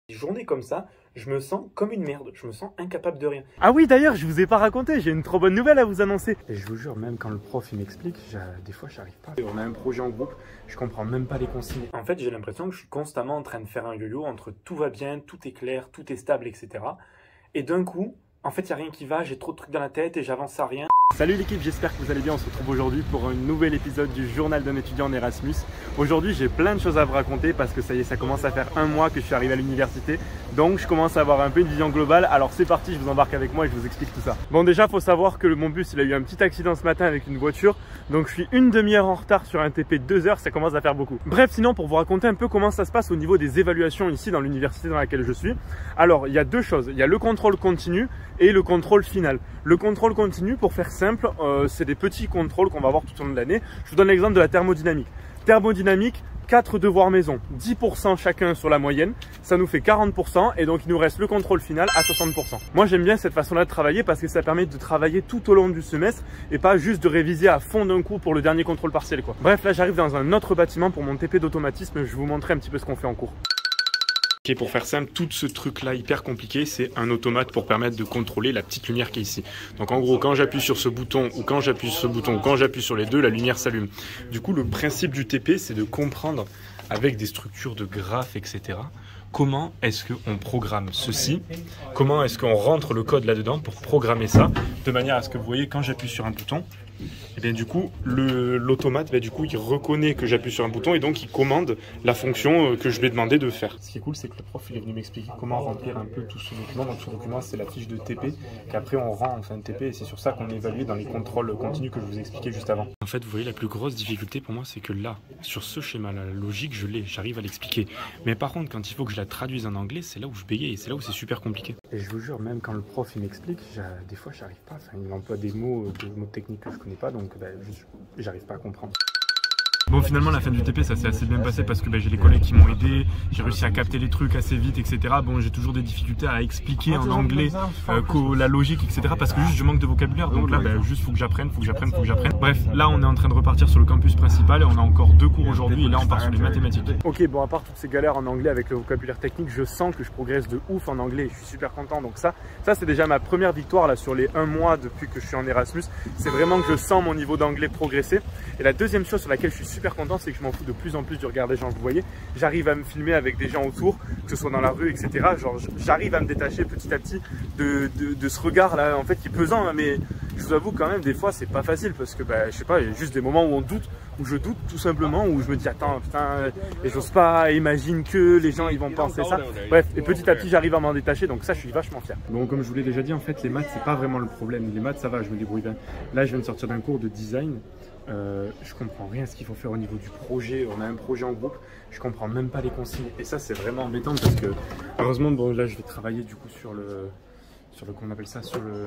Des journées comme ça, je me sens comme une merde, je me sens incapable de rien. Ah oui, d'ailleurs, je vous ai pas raconté, j'ai une trop bonne nouvelle à vous annoncer. Et je vous jure, même quand le prof il m'explique, des fois j'arrive pas. On a un projet en groupe, je comprends même pas les consignes. En fait, j'ai l'impression que je suis constamment en train de faire un yo-yo entre tout va bien, tout est clair, tout est stable, etc. Et d'un coup, en fait, il n'y a rien qui va, j'ai trop de trucs dans la tête et j'avance à rien. Salut l'équipe, j'espère que vous allez bien. On se retrouve aujourd'hui pour un nouvel épisode du journal d'un étudiant en Erasmus. Aujourd'hui, j'ai plein de choses à vous raconter parce que ça y est, ça commence à faire un mois que je suis arrivé à l'université. Donc, je commence à avoir un peu une vision globale. Alors, c'est parti, je vous embarque avec moi et je vous explique tout ça. Bon, déjà, il faut savoir que mon bus, il a eu un petit accident ce matin avec une voiture. Donc, je suis une demi-heure en retard sur un TP de 2 heures. Ça commence à faire beaucoup. Bref, sinon, pour vous raconter un peu comment ça se passe au niveau des évaluations ici dans l'université dans laquelle je suis. Alors, il y a deux choses. Il y a le contrôle continu et le contrôle final. Le contrôle continu, pour faire simple, c'est des petits contrôles qu'on va avoir tout au long de l'année. Je vous donne l'exemple de la thermodynamique. Thermodynamique, 4 devoirs maison, 10% chacun sur la moyenne, ça nous fait 40% et donc il nous reste le contrôle final à 60%. Moi j'aime bien cette façon-là de travailler parce que ça permet de travailler tout au long du semestre et pas juste de réviser à fond d'un coup pour le dernier contrôle partiel, quoi. Bref, là j'arrive dans un autre bâtiment pour mon TP d'automatisme, je vais vous montrer un petit peu ce qu'on fait en cours. Ok, pour faire simple, tout ce truc-là hyper compliqué, c'est un automate pour permettre de contrôler la petite lumière qui est ici. Donc en gros, quand j'appuie sur ce bouton, ou quand j'appuie sur ce bouton, ou quand j'appuie sur les deux, la lumière s'allume. Du coup, le principe du TP, c'est de comprendre avec des structures de graphes, etc., comment est-ce qu'on programme ceci, comment est-ce qu'on rentre le code là-dedans pour programmer ça, de manière à ce que vous voyez, quand j'appuie sur un bouton, et bien du coup, l'automate, du coup, il reconnaît que j'appuie sur un bouton et donc il commande la fonction que je lui ai demandé de faire. Ce qui est cool, c'est que le prof il est venu m'expliquer comment remplir un peu tout ce document. Donc ce document, c'est la fiche de TP qu'après on rend en fin de TP et c'est sur ça qu'on évalue dans les contrôles continus que je vous expliquais juste avant. En fait, vous voyez, la plus grosse difficulté pour moi, c'est que là, sur ce schéma-là, la logique, je l'ai, j'arrive à l'expliquer. Mais par contre, quand il faut que je la traduise en anglais, c'est là où je bégaye et c'est là où c'est super compliqué. Et je vous jure, même quand le prof il m'explique, des fois j'arrive pas. Enfin, il emploie des mots techniques que je connais pas, donc j'arrive pas à comprendre. Bon, finalement, la fin du TP, ça s'est assez bien passé parce que j'ai les collègues qui m'ont aidé, j'ai réussi à capter les trucs assez vite, etc. Bon, j'ai toujours des difficultés à expliquer en anglais la logique, etc. parce que juste je manque de vocabulaire, donc là, juste faut que j'apprenne. Bref, là, on est en train de repartir sur le campus principal et on a encore 2 cours aujourd'hui et là, on part sur les mathématiques. Ok, bon, à part toutes ces galères en anglais avec le vocabulaire technique, je sens que je progresse de ouf en anglais et je suis super content. Donc ça c'est déjà ma première victoire là sur les 1 mois depuis que je suis en Erasmus. C'est vraiment que je sens mon niveau d'anglais progresser. Et la deuxième chose sur laquelle je suis super content, c'est que je m'en fous de plus en plus du regard des gens. Vous voyez, j'arrive à me filmer avec des gens autour, que ce soit dans la rue, etc. Genre, j'arrive à me détacher petit à petit de ce regard là, en fait, qui est pesant. Hein, mais je vous avoue quand même, des fois, c'est pas facile parce que, je sais pas, il y a juste des moments où on doute, où je doute tout simplement, où je me dis attends, putain, et j'ose pas, imagine que les gens ils vont penser ça. Bref, et petit à petit, j'arrive à m'en détacher, donc ça, je suis vachement fier. Bon, comme je vous l'ai déjà dit, en fait, les maths, c'est pas vraiment le problème. Les maths, ça va, je me débrouille bien. Là, je viens de sortir d'un cours de design. Je comprends rien à ce qu'il faut faire au niveau du projet. On a un projet en groupe, je comprends même pas les consignes et ça c'est vraiment embêtant parce que heureusement bon là je vais travailler du coup sur le qu'on appelle ça, sur le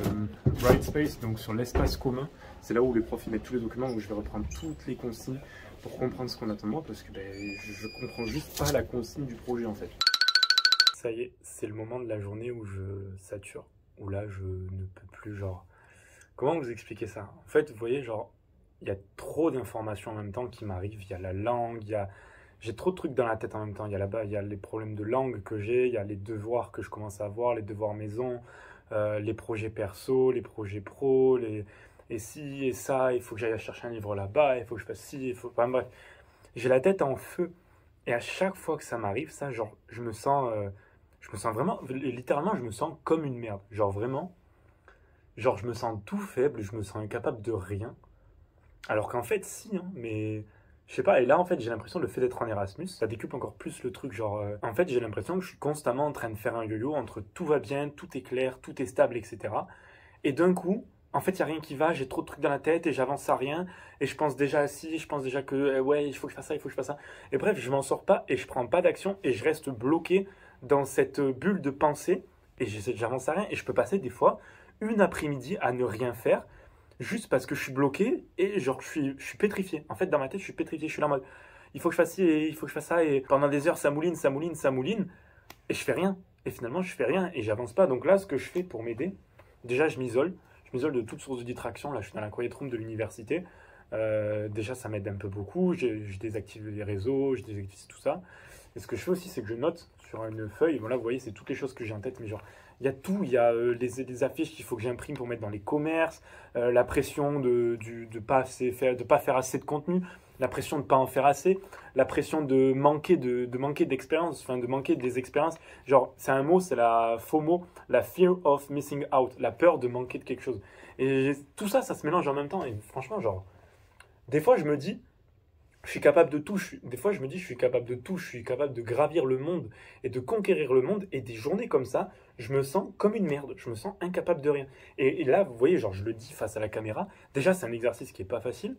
right space, donc sur l'espace commun. C'est là où les profs ils mettent tous les documents, où je vais reprendre toutes les consignes pour comprendre ce qu'on attend de moi parce que je comprends juste pas la consigne du projet en fait. Ça y est, c'est le moment de la journée où je sature, où là je ne peux plus, genre, comment vous expliquer ça? En fait, vous voyez, genre, il y a trop d'informations en même temps qui m'arrivent. Il y a la langue, j'ai trop de trucs dans la tête en même temps. Il y a là-bas, il y a les problèmes de langue que j'ai, il y a les devoirs que je commence à avoir, les devoirs maison, les projets perso, les projets pro, et ci et ça, il faut que j'aille chercher un livre là-bas, il faut que je fasse ci, enfin bref. J'ai la tête en feu. Et à chaque fois que ça m'arrive, ça, genre, je me sens vraiment, littéralement, je me sens comme une merde. Genre vraiment, genre je me sens tout faible, je me sens incapable de rien. Alors qu'en fait, si, hein, mais je sais pas. Et là, en fait, j'ai l'impression, le fait d'être en Erasmus, ça décuple encore plus le truc. Genre, en fait, j'ai l'impression que je suis constamment en train de faire un yo-yo entre tout va bien, tout est clair, tout est stable, etc. Et d'un coup, en fait, il n'y a rien qui va, j'ai trop de trucs dans la tête et j'avance à rien. Et je pense déjà à ci, je pense déjà que, ouais, il faut que je fasse ça, il faut que je fasse ça. Et bref, je m'en sors pas et je prends pas d'action et je reste bloqué dans cette bulle de pensée et j'avance à rien. Et je peux passer des fois une après-midi à ne rien faire. Juste parce que je suis bloqué et genre je suis pétrifié. En fait, dans ma tête, je suis pétrifié. Je suis là en mode, il faut que je fasse ci et il faut que je fasse ça. Et pendant des heures, ça mouline. Et je fais rien. Et finalement, je fais rien et j'avance pas. Donc là, ce que je fais pour m'aider, déjà, je m'isole. Je m'isole de toute source de distraction. Là, je suis dans la quiet room de l'université. Déjà, ça m'aide un peu beaucoup. Je désactive les réseaux, je désactive tout ça. Et ce que je fais aussi, c'est que je note sur une feuille. Bon, là, vous voyez, c'est toutes les choses que j'ai en tête, mais genre, il y a tout. Il y a les affiches qu'il faut que j'imprime pour mettre dans les commerces, la pression de pas faire assez de contenu, la pression de ne pas en faire assez, la pression de manquer d'expérience, enfin de manquer des expériences. Genre, c'est un mot, c'est la FOMO, la Fear of Missing Out, la peur de manquer de quelque chose. Et tout ça, ça se mélange en même temps. Et franchement, genre, des fois, je me dis, je suis capable de tout. Des fois, je me dis, je suis capable de tout. Je suis capable de gravir le monde et de conquérir le monde. Et des journées comme ça, je me sens comme une merde. Je me sens incapable de rien. Et là, vous voyez, genre, je le dis face à la caméra. Déjà, c'est un exercice qui est pas facile.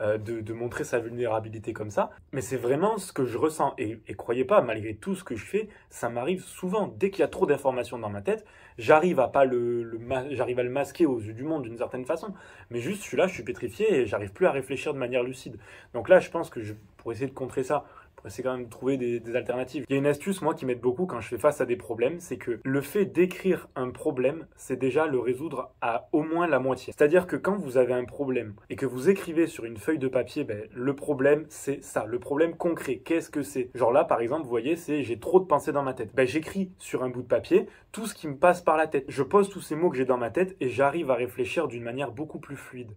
De montrer sa vulnérabilité comme ça, mais c'est vraiment ce que je ressens, et croyez pas, malgré tout ce que je fais, ça m'arrive souvent, dès qu'il y a trop d'informations dans ma tête, j'arrive à le masquer aux yeux du monde d'une certaine façon, mais juste je suis là, je suis pétrifié et j'arrive plus à réfléchir de manière lucide. Donc là, je pense que pour essayer de contrer ça, pour essayer quand même de trouver des alternatives. Il y a une astuce, moi, qui m'aide beaucoup quand je fais face à des problèmes, c'est que le fait d'écrire un problème, c'est déjà le résoudre à au moins la moitié. C'est-à-dire que quand vous avez un problème et que vous écrivez sur une feuille de papier, ben, le problème, c'est ça, le problème concret. Qu'est-ce que c'est? Genre là, par exemple, vous voyez, c'est j'ai trop de pensées dans ma tête. Ben, j'écris sur un bout de papier tout ce qui me passe par la tête. Je pose tous ces mots que j'ai dans ma tête et j'arrive à réfléchir d'une manière beaucoup plus fluide.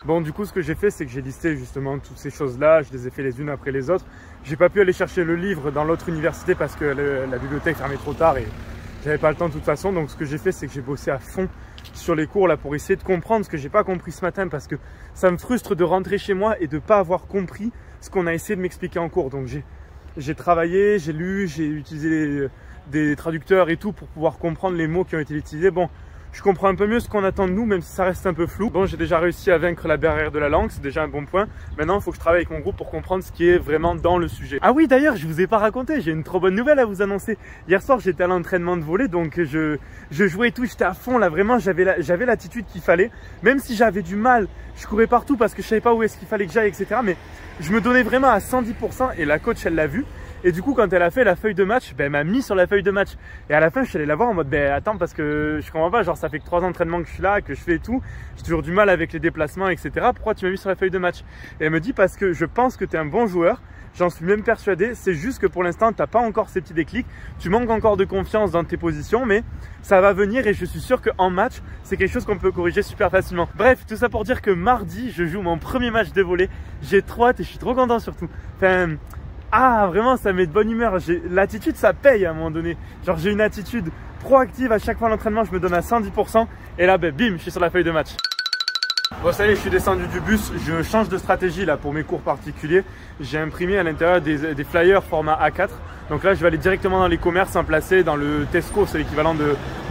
Bon, du coup, ce que j'ai fait, c'est que j'ai listé justement toutes ces choses-là. Je les ai fait les unes après les autres. J'ai pas pu aller chercher le livre dans l'autre université parce que la bibliothèque fermait trop tard et j'avais pas le temps de toute façon. Donc, ce que j'ai fait, c'est que j'ai bossé à fond sur les cours là pour essayer de comprendre ce que j'ai pas compris ce matin parce que ça me frustre de rentrer chez moi et de pas avoir compris ce qu'on a essayé de m'expliquer en cours. Donc, j'ai travaillé, j'ai lu, j'ai utilisé des traducteurs et tout pour pouvoir comprendre les mots qui ont été utilisés. Bon, je comprends un peu mieux ce qu'on attend de nous, même si ça reste un peu flou. Bon, j'ai déjà réussi à vaincre la barrière de la langue, c'est déjà un bon point. Maintenant, il faut que je travaille avec mon groupe pour comprendre ce qui est vraiment dans le sujet. Ah oui, d'ailleurs, je vous ai pas raconté, j'ai une trop bonne nouvelle à vous annoncer. Hier soir, j'étais à l'entraînement de volley, donc je jouais et tout, j'étais à fond là, vraiment, j'avais l'attitude qu'il fallait. Même si j'avais du mal, je courais partout parce que je savais pas où est-ce qu'il fallait que j'aille, etc. Mais je me donnais vraiment à 110% et la coach, elle l'a vu. Et du coup, quand elle a fait la feuille de match, ben, elle m'a mis sur la feuille de match. Et à la fin, je suis allé la voir en mode, ben attends, parce que je comprends pas, genre ça fait que 3 entraînements que je suis là, que je fais et tout. J'ai toujours du mal avec les déplacements, etc. Pourquoi tu m'as mis sur la feuille de match? Et elle me dit, parce que je pense que tu es un bon joueur. J'en suis même persuadé. C'est juste que pour l'instant, tu n'as pas encore ces petits déclics. Tu manques encore de confiance dans tes positions, mais ça va venir et je suis sûr qu'en match, c'est quelque chose qu'on peut corriger super facilement. Bref, tout ça pour dire que mardi, je joue mon premier match de volley. J'ai trop hâte et je suis trop content surtout. Enfin, ah, vraiment, ça met de bonne humeur. L'attitude, ça paye à un moment donné. Genre, j'ai une attitude proactive. À chaque fois à l'entraînement, je me donne à 110%. Et là, ben, bim, je suis sur la feuille de match. Bon, ça y est, je suis descendu du bus. Je change de stratégie là pour mes cours particuliers. J'ai imprimé à l'intérieur des flyers format A4. Donc là, je vais aller directement dans les commerces, en placer dans le Tesco, c'est l'équivalent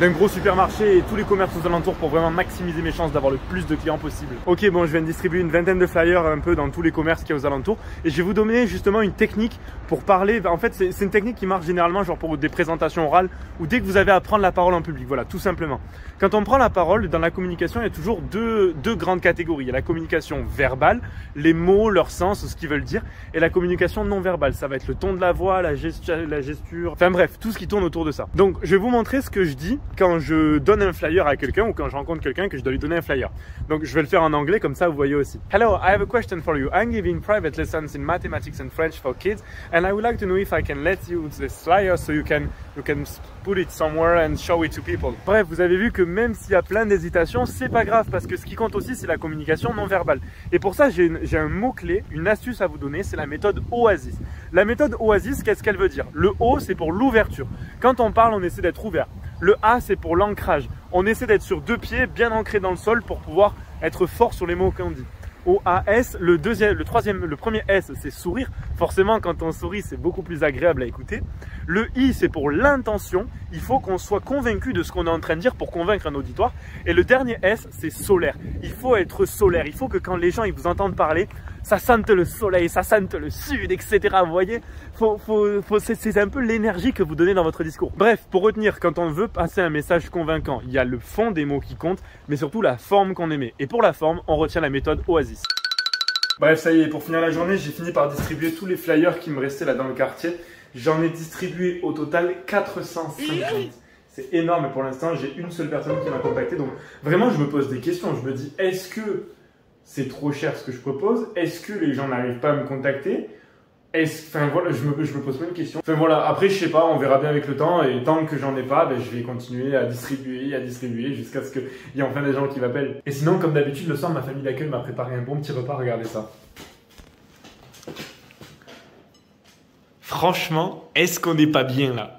d'un gros supermarché, et tous les commerces aux alentours pour vraiment maximiser mes chances d'avoir le plus de clients possible. Ok, bon, je viens de distribuer une vingtaine de flyers un peu dans tous les commerces qu'il y a aux alentours. Et je vais vous donner justement une technique pour parler. En fait, c'est une technique qui marche généralement genre pour des présentations orales ou dès que vous avez à prendre la parole en public. Voilà, tout simplement. Quand on prend la parole, dans la communication, il y a toujours deux grandes catégories. Il y a la communication verbale, les mots, leur sens, ce qu'ils veulent dire, et la communication non verbale. Ça va être le ton de la voix, la gesture, enfin bref, tout ce qui tourne autour de ça. Donc, je vais vous montrer ce que je dis quand je donne un flyer à quelqu'un ou quand je rencontre quelqu'un que je dois lui donner un flyer. Donc, je vais le faire en anglais, comme ça, vous voyez aussi. Hello, I have a question for you. I'm giving private lessons in mathematics and French for kids, and I would like to know if I can let you this flyer so you can put it somewhere and show it to people. Bref, vous avez vu que même s'il y a plein d'hésitations, c'est pas grave parce que ce qui compte aussi, c'est la communication non verbale. Et pour ça, j'ai un mot-clé, une astuce à vous donner, c'est la méthode OASIS. La méthode OASIS, qu'est-ce qu'elle veut dire? Le O, c'est pour l'ouverture. Quand on parle, on essaie d'être ouvert. Le A, c'est pour l'ancrage. On essaie d'être sur deux pieds, bien ancrés dans le sol pour pouvoir être fort sur les mots qu'on dit. OAS, le premier S, c'est sourire. Forcément, quand on sourit, c'est beaucoup plus agréable à écouter. Le I, c'est pour l'intention. Il faut qu'on soit convaincu de ce qu'on est en train de dire pour convaincre un auditoire. Et le dernier S, c'est solaire. Il faut être solaire. Il faut que quand les gens ils vous entendent parler, ça sente le soleil, ça sente le sud, etc. Vous voyez, c'est un peu l'énergie que vous donnez dans votre discours. Bref, pour retenir, quand on veut passer un message convaincant, il y a le fond des mots qui compte, mais surtout la forme qu'on émet. Et pour la forme, on retient la méthode OASIS. Bref, ça y est, pour finir la journée, j'ai fini par distribuer tous les flyers qui me restaient là dans le quartier. J'en ai distribué au total 450. C'est énorme, et pour l'instant, j'ai une seule personne qui m'a contacté. Donc vraiment, je me pose des questions. Je me dis, est-ce que c'est trop cher ce que je propose? Est-ce que les gens n'arrivent pas à me contacter? Enfin voilà, je me pose plein de questions. Enfin voilà, après je sais pas, on verra bien avec le temps et tant que j'en ai pas, ben, je vais continuer à distribuer jusqu'à ce qu'il y ait enfin des gens qui m'appellent. Et sinon, comme d'habitude, le soir, ma famille d'accueil m'a préparé un bon petit repas, regardez ça. Franchement, est-ce qu'on n'est pas bien là?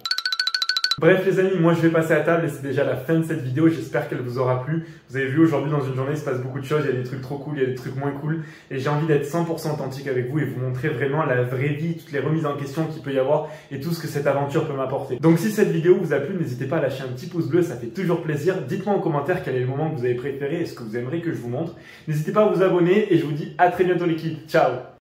Bref les amis, moi je vais passer à table et c'est déjà la fin de cette vidéo, j'espère qu'elle vous aura plu. Vous avez vu aujourd'hui dans une journée il se passe beaucoup de choses, il y a des trucs trop cool, il y a des trucs moins cool et j'ai envie d'être 100% authentique avec vous et vous montrer vraiment la vraie vie, toutes les remises en question qu'il peut y avoir et tout ce que cette aventure peut m'apporter. Donc si cette vidéo vous a plu, n'hésitez pas à lâcher un petit pouce bleu, ça fait toujours plaisir. Dites-moi en commentaire quel est le moment que vous avez préféré et ce que vous aimeriez que je vous montre. N'hésitez pas à vous abonner et je vous dis à très bientôt l'équipe, ciao!